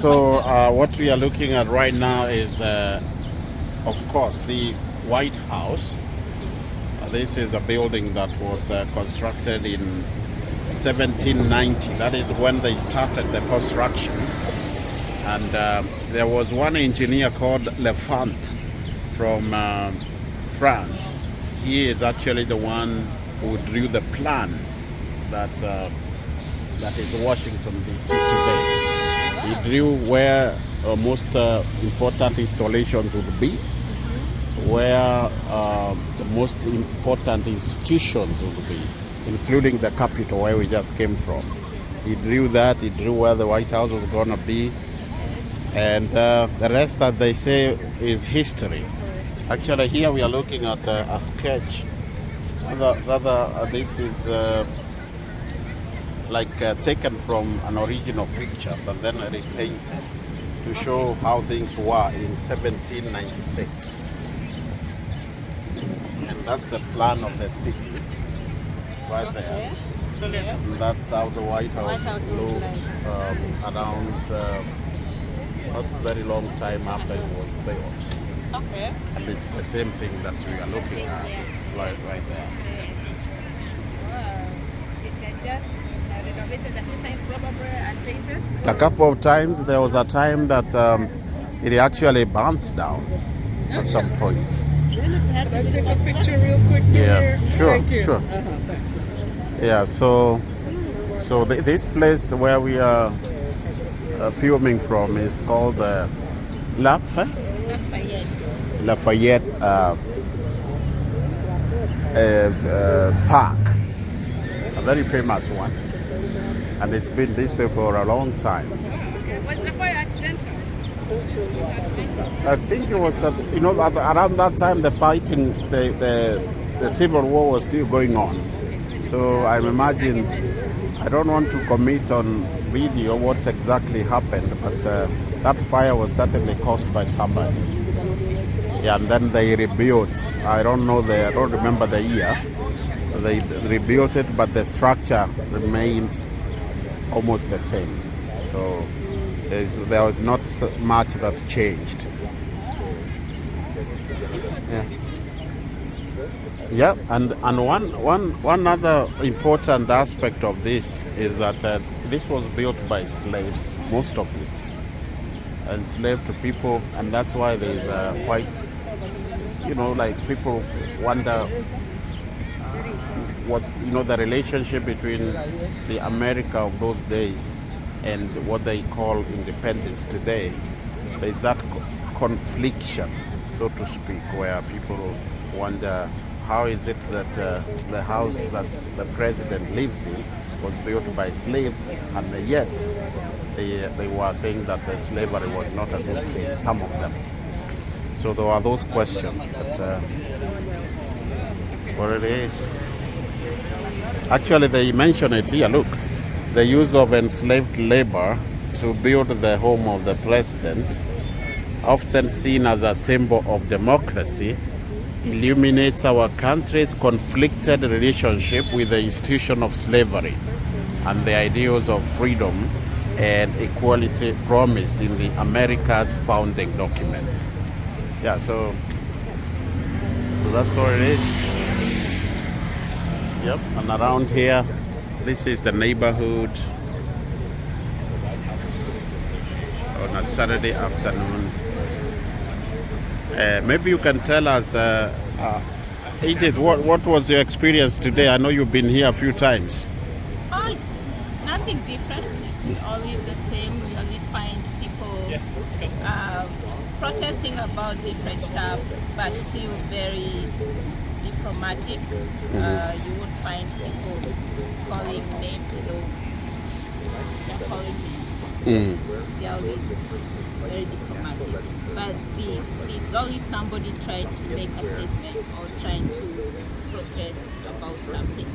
So what we are looking at right now is, of course, the White House. This is a building that was constructed in 1790. That is when they started the construction. And there was one engineer called Lefant from France. He is actually the one who drew the plan that is Washington D.C. today. He drew where most important installations would be, where the most important institutions would be, including the capital where we just came from. He drew that. He drew where the White House was going to be, and the rest, that they say, is history. Actually, here we are looking at a sketch. Rather, this is taken from an original picture, but then repainted to show how things were in 1796. And that's the plan of the city, right there. Yes. And that's how the White House looked around not very long time after it was built. Okay. And it's the same thing that we are looking at right there. Wow. It just renovated a few times probably and painted? A couple of times. There was a time that it actually burnt down at some point. Can I take a picture real quick? Yeah, sure, Thank you. sure. Thanks. Yeah, so this place where we are filming from is called Lafayette Park, a very famous one, and it's been this way for a long time. Was the fire accidental? I think it was, around that time the fighting, the civil war was still going on. So I'm imagining, I don't want to commit on video what exactly happened, but that fire was certainly caused by somebody. Yeah, and then they rebuilt. I don't remember the year. They rebuilt it, but the structure remained almost the same. So there was not much that changed. Yeah. Yeah, and one other important aspect of this is that this was built by slaves, most of it, enslaved people, and that's why there's quite, people wonder what the relationship between the America of those days and what they call independence today. There's that confliction, so to speak, where people wonder, how is it that the house that the president lives in was built by slaves, and yet they were saying that slavery was not a good thing, some of them. So there are those questions, but what it is. Actually, they mention it here, look. The use of enslaved labor to build the home of the president, often seen as a symbol of democracy, illuminates our country's conflicted relationship with the institution of slavery and the ideals of freedom and equality promised in the America's founding documents. Yeah, so that's what it is. Yep, and around here, this is the neighborhood on a Saturday afternoon. Maybe you can tell us, Edith, what was your experience today? I know you've been here a few times. Oh, it's nothing different. It's always the same. We always find people protesting about different stuff, but still very diplomatic. You would find people calling names, they're calling names. They're always very diplomatic. But there's always somebody trying to make a statement or trying to protest about something.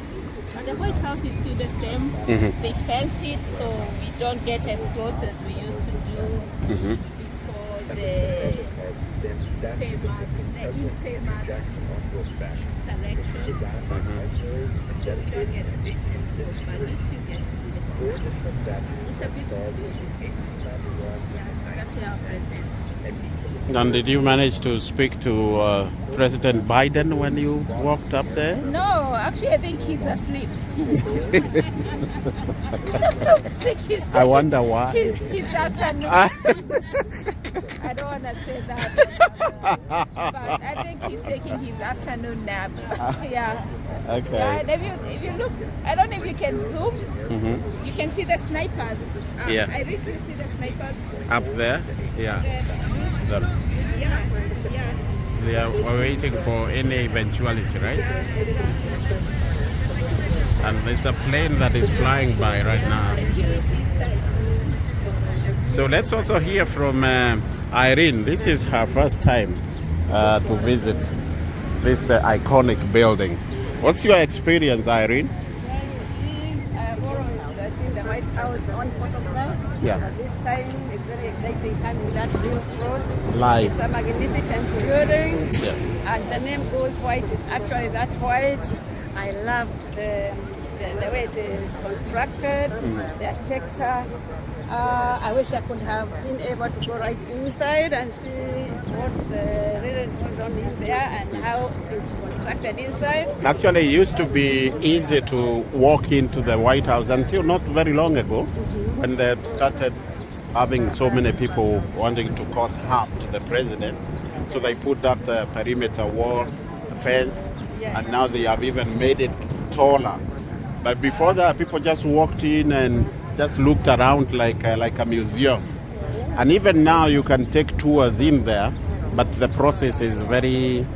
But the White House is still the same. They fenced it so we don't get as close as we used to do before the infamous selection. So we don't get a bit as close, but we still get to see the White House. It's a beautiful building. Yeah. And did you manage to speak to President Biden when you walked up there? No, actually, I think he's asleep. I wonder why. His afternoon. I don't want to say that, but I think he's taking his afternoon nap. Yeah. Okay. Yeah, and if you look, I don't know if you can zoom. Mm-hmm. You can see the snipers. Yeah. I really do see the snipers. Up there? Yeah. The- Yeah, yeah. they are waiting for any eventuality, right? And there's a plane that is flying by right now. Security style. So let's also hear from Irene. This is her first time to visit this iconic building. What's your experience, Irene? I've always seen the White House on photographs. Yeah. But this time it's very exciting coming that real close. Live. It's a magnificent building. Yeah. As the name goes, white is actually that white. I loved the way it is constructed, the architecture. I wish I could have been able to go right inside and see what's really goes on in there and how it's constructed inside. Actually, it used to be easy to walk into the White House until not very long ago, when they started having so many people wanting to cause harm to the president. So they put that perimeter wall, fence, Yes. and now they have even made it taller. But before that, people just walked in and just looked around like a museum. And even now, you can take tours in there, but the process is very